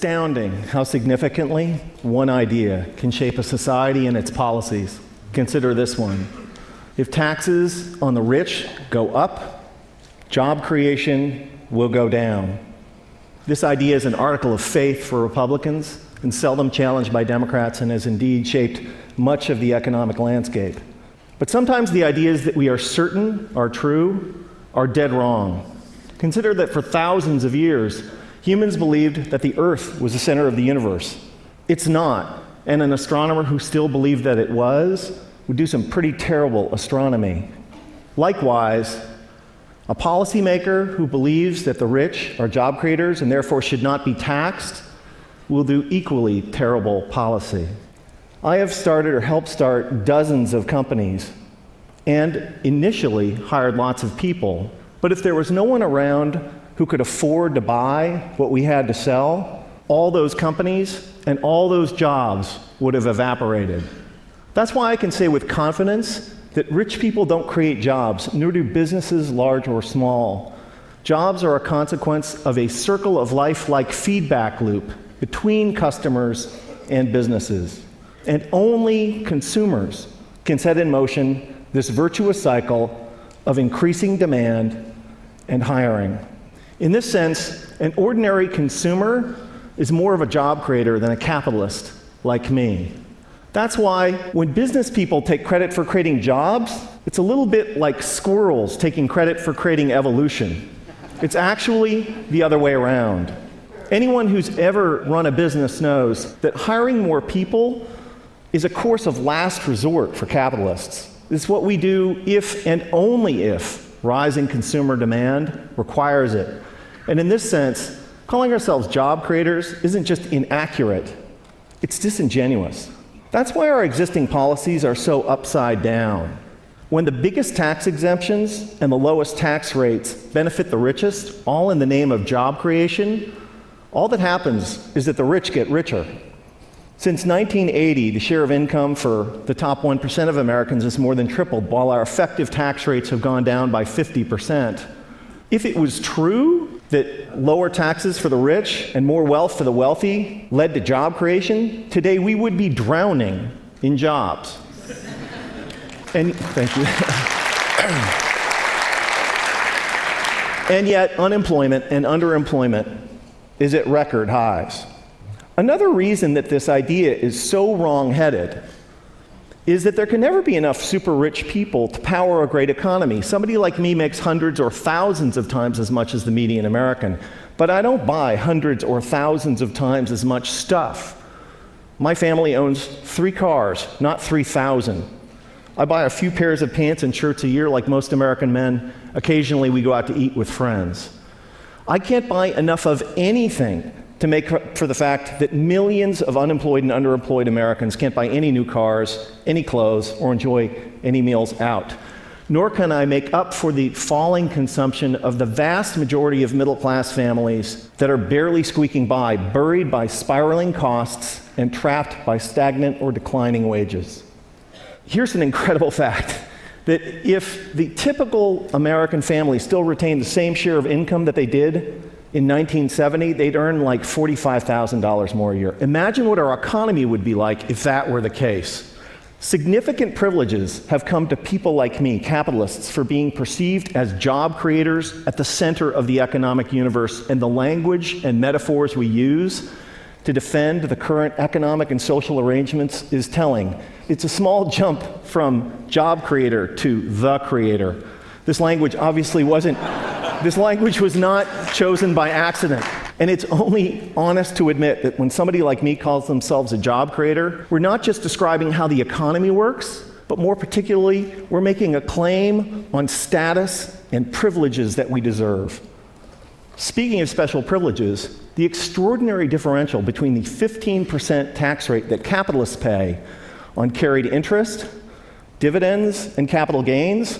astounding how significantly one idea can shape a society and its policies. Consider this one. If taxes on the rich go up, job creation will go down. This idea is an article of faith for Republicans and seldom challenged by Democrats, and has indeed shaped much of the economic landscape. But sometimes the ideas that we are certain are true are dead wrong. Consider that for thousands of years, humans believed that the Earth was the center of the universe. It's not, and an astronomer who still believed that it was would do some pretty terrible astronomy. Likewise, a policymaker who believes that the rich are job creators and therefore should not be taxed will do equally terrible policy. I have started or helped start dozens of companies and initially hired lots of people. But if there was no one around who could afford to buy what we had to sell, all those companies and all those jobs would have evaporated. That's why I can say with confidence that rich people don't create jobs, nor do businesses large or small. Jobs are a consequence of a circle of life-like feedback loop between customers and businesses. And only consumers can set in motion this virtuous cycle of increasing demand and hiring. In this sense, an ordinary consumer is more of a job creator than a capitalist like me. That's why when business people take credit for creating jobs, it's a little bit like squirrels taking credit for creating evolution. It's actually the other way around. Anyone who's ever run a business knows that hiring more people is a course of last resort for capitalists. It's what we do if and only if rising consumer demand requires it. And in this sense, calling ourselves job creators isn't just inaccurate, it's disingenuous. That's why our existing policies are so upside down. When the biggest tax exemptions and the lowest tax rates benefit the richest, all in the name of job creation, all that happens is that the rich get richer. Since 1980, the share of income for the top 1% of Americans has more than tripled, while our effective tax rates have gone down by 50%. If it was true that lower taxes for the rich and more wealth for the wealthy led to job creation, today we would be drowning in jobs. And thank you. And yet, unemployment and underemployment is at record highs. Another reason that this idea is so wrong-headed is that there can never be enough super rich people to power a great economy. Somebody like me makes hundreds or thousands of times as much as the median American, but I don't buy hundreds or thousands of times as much stuff. My family owns 3 cars, not 3,000. I buy a few pairs of pants and shirts a year like most American men. Occasionally we go out to eat with friends. I can't buy enough of anything to make up for the fact that millions of unemployed and underemployed Americans can't buy any new cars, any clothes, or enjoy any meals out. Nor can I make up for the falling consumption of the vast majority of middle-class families that are barely squeaking by, buried by spiraling costs and trapped by stagnant or declining wages. Here's an incredible fact, that if the typical American family still retained the same share of income that they did in 1970, they'd earn like $45,000 more a year. Imagine what our economy would be like if that were the case. Significant privileges have come to people like me, capitalists, for being perceived as job creators at the center of the economic universe, and the language and metaphors we use to defend the current economic and social arrangements is telling. It's a small jump from job creator to the creator. This language was not chosen by accident. And it's only honest to admit that when somebody like me calls themselves a job creator, we're not just describing how the economy works, but more particularly, we're making a claim on status and privileges that we deserve. Speaking of special privileges, the extraordinary differential between the 15% tax rate that capitalists pay on carried interest, dividends, and capital gains,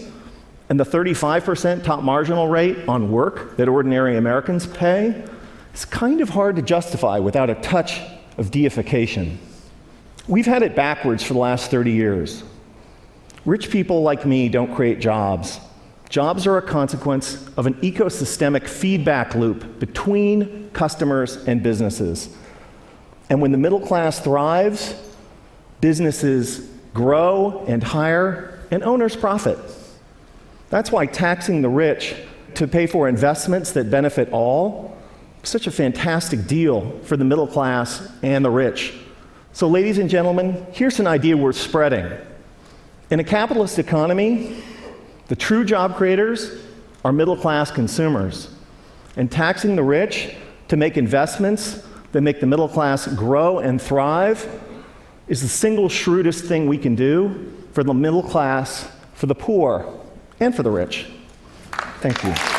and the 35% top marginal rate on work that ordinary Americans pay, is kind of hard to justify without a touch of deification. We've had it backwards for the last 30 years. Rich people like me don't create jobs. Jobs are a consequence of an ecosystemic feedback loop between customers and businesses. And when the middle class thrives, businesses grow and hire, and owners profit. That's why taxing the rich to pay for investments that benefit all is such a fantastic deal for the middle class and the rich. So, ladies and gentlemen, here's an idea worth spreading. In a capitalist economy, the true job creators are middle class consumers. And taxing the rich to make investments that make the middle class grow and thrive is the single shrewdest thing we can do for the middle class, for the poor, and for the rich. Thank you.